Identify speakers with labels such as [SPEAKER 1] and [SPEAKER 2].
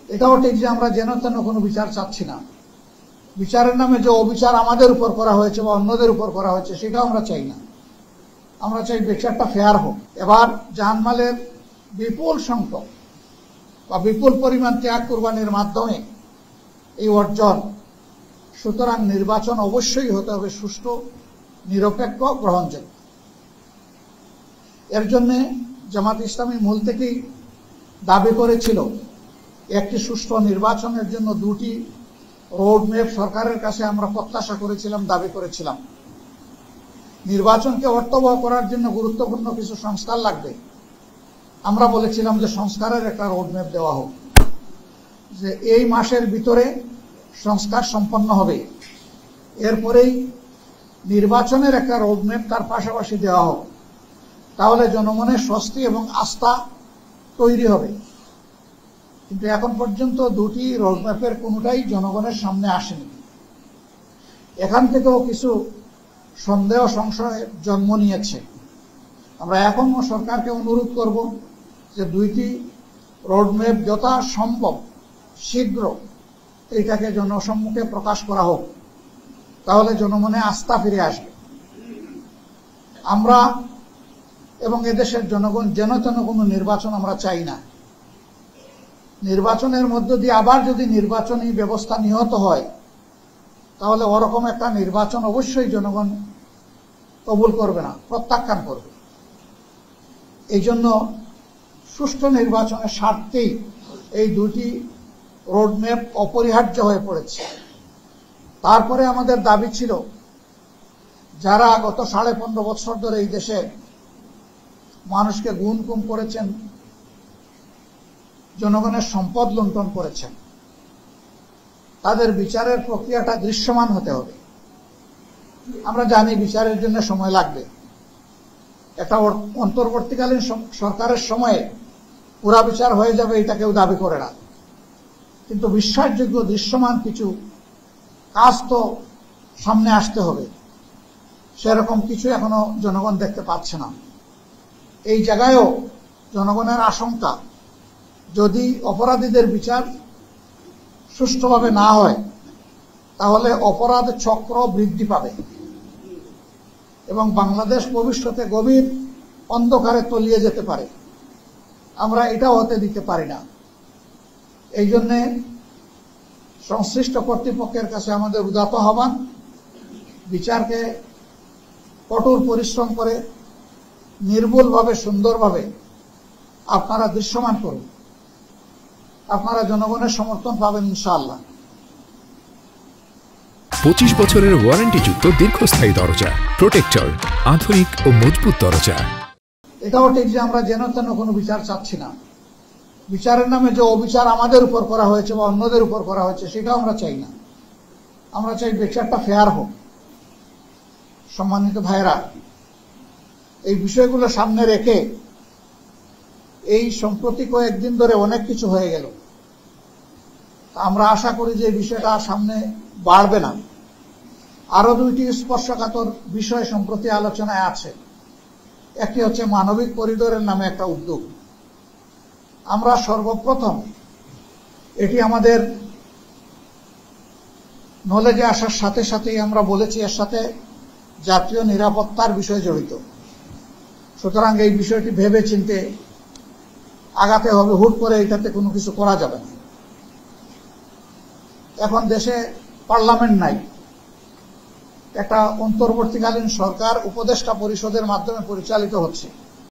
[SPEAKER 1] এটাও ঠিক যে আমরা যেন তেন কোনো বিচার চাচ্ছি না। বিচারের নামে যে অবিচার আমাদের উপর করা হয়েছে বা অন্যদের উপর করা হয়েছে সেটাও আমরা চাই না। আমরা চাই বিচারটা ফেয়ার হোক। এবার জানমালের বিপুল সংখ্যক বা বিপুল পরিমাণ ত্যাগ কুরবানির মাধ্যমে এই অর্জন, সুতরাং নির্বাচন অবশ্যই হতে হবে সুষ্ঠু, নিরপেক্ষ, গ্রহণযোগ্য। এর জন্য জামাত ইসলামী মূল থেকেই দাবি করেছিল একটি সুষ্ঠু নির্বাচনের জন্য দুটি রোডম্যাপ সরকারের কাছে আমরা প্রত্যাশা করেছিলাম, দাবি করেছিলাম। নির্বাচনকে অর্থবহ করার জন্য গুরুত্বপূর্ণ কিছু সংস্কার লাগবে। আমরা বলেছিলাম যে সংস্কারের একটা রোডম্যাপ দেওয়া হোক, যে এই মাসের ভিতরে সংস্কার সম্পন্ন হবে, এরপরেই নির্বাচনের একটা রোডম্যাপ তার পাশাপাশি দেওয়া হোক। তাহলে জনমনের স্বস্তি এবং আস্থা তৈরি হবে। কিন্তু এখন পর্যন্ত দুটি রোডম্যাপের কোনোটাই জনগণের সামনে আসেনি। এখান থেকেও কিছু সন্দেহ সংশয় জন্ম নিয়েছে। আমরা এখনো সরকারকে অনুরোধ করব যে দুইটি রোডম্যাপ যথা সম্ভব শীঘ্র এইটাকে জনসম্মুখে প্রকাশ করা হোক, তাহলে জনমনে আস্থা ফিরে আসবে। আমরা এবং এদেশের জনগণ যেন তেন কোনো নির্বাচন আমরা চাই না। নির্বাচনের মধ্য দিয়ে আবার যদি নির্বাচনী ব্যবস্থা নিহত হয়, তাহলে ওরকম একটা নির্বাচন অবশ্যই জনগণ কবুল করবে না, প্রত্যাখ্যান করবে। এই জন্য সুষ্ঠু নির্বাচনের স্বার্থেই এই দুটি রোডম্যাপ অপরিহার্য হয়ে পড়েছে। তারপরে আমাদের দাবি ছিল, যারা গত 15.5 বছর ধরে এই দেশে মানুষকে গুম করেছেন, জনগণের সম্পদ লুণ্ঠন করেছেন, তাদের বিচারের প্রক্রিয়াটা দৃশ্যমান হতে হবে। আমরা জানি বিচারের জন্য সময় লাগবে। একটা অন্তর্বর্তীকালীন সরকারের সময়ে পুরা বিচার হয়ে যাবে এটা কেউ দাবি করে না, কিন্তু বিশ্বাসযোগ্য দৃশ্যমান কিছু কাজ তো সামনে আসতে হবে। সেরকম কিছু এখনো জনগণ দেখতে পাচ্ছে না। এই জায়গায়ও জনগণের আশঙ্কা, যদি অপরাধীদের বিচার সুষ্ঠুভাবে না হয়, তাহলে অপরাধ চক্র বৃদ্ধি পাবে এবং বাংলাদেশ ভবিষ্যতে গভীর অন্ধকারে তলিয়ে যেতে পারে। আমরা এটাও হতে দিতে পারি না। এই জন্য সংশ্লিষ্ট কর্তৃপক্ষের কাছে আমাদের উদাত্ত আহ্বান, বিচারকে কঠোর পরিশ্রম করে নির্ভুলভাবে, সুন্দরভাবে আপনারা দৃশ্যমান করুন। আপনারা জনগণের সমর্থন পাবেন ইনশাআল্লাহ।
[SPEAKER 2] 25 বছরের ওয়ারেন্টিযুক্ত দীর্ঘস্থায়ী দরজা প্রোটেক্টর, আধুনিক ও মজবুত দরজা।
[SPEAKER 1] এটাও ঠিক যে আমরা যেন তেন কোনো বিচার চাচ্ছি না। বিচারের নামে যে অবিচার আমাদের উপর করা হয়েছে বা অন্যদের উপর করা হয়েছে সেটাও আমরা চাই না। আমরা চাই বিচারটা ফেয়ার হোক। সম্মানিত ভাইরা, এই বিষয়গুলো সামনে রেখে এই সম্প্রতি কয়েকদিন ধরে অনেক কিছু হয়ে গেল। আমরা আশা করি যে এই বিষয়টা সামনে বাড়বে না। আরো দুইটি স্পর্শকাতর বিষয় সম্প্রতি আলোচনায় আছে। একটি হচ্ছে মানবিক করিডোরের নামে একটা উদ্যোগ। আমরা সর্বপ্রথম এটি আমাদের নলেজে আসার সাথে সাথেই আমরা বলেছি এর সাথে জাতীয় নিরাপত্তার বিষয় জড়িত। সুতরাং এই বিষয়টি ভেবে চিন্তে আগাতে হবে। হুট করে এটাতে কোনো কিছু করা যাবে না। এখন দেশে পার্লামেন্ট নাই, একটা অন্তর্বর্তীকালীন সরকার উপদেষ্টা পরিষদের মাধ্যমে পরিচালিত হচ্ছে।